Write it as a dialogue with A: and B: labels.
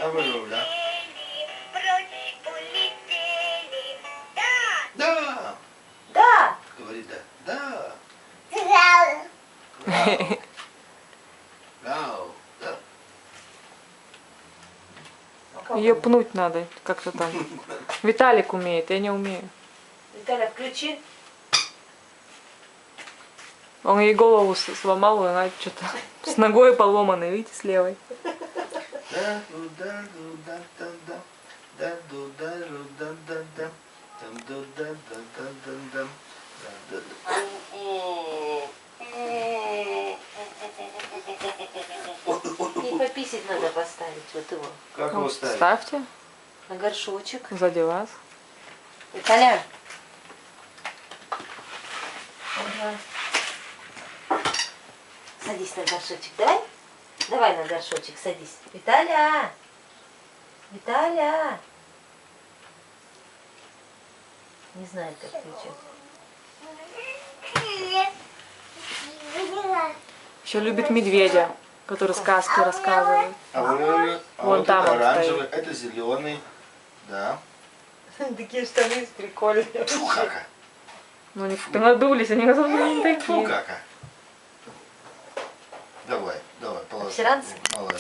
A: А вы руля. Да.
B: Да.
A: Говорит да. Да.
C: Мяу.
A: Мяу. Да.
C: Ее пнуть надо как-то там. Виталик умеет, я не умею.
B: Виталя, включи.
C: Он ей голову сломал, и она что-то с ногой поломанной, видите, с левой.
A: Да, да, да, да, да. Да, да, да, да, да. Там, да, да, да, да, да, да. Да, да,
B: Ей пописать надо поставить, вот его.
A: Как его ставить?
C: Ставьте
B: На горшочек.
C: сзади вас.
B: Виталя. Ага. Садись на горшочек, давай. Давай на горшочек, садись. Виталя. Виталя. Не знаю, как отвечать.
C: Еще любит медведя, который сказки рассказывает.
A: А
C: Вон
A: вот
C: там
A: это
C: он
A: оранжевый,
C: стоит.
A: это зеленый. Да.
B: Такие штаны прикольные.
A: Фу, кака.
C: Ну, они как-то надулись, они особо не
A: Фу,
C: такие.
A: кака. Давай, давай, положи.
B: Обсеранцы?
A: Молодец.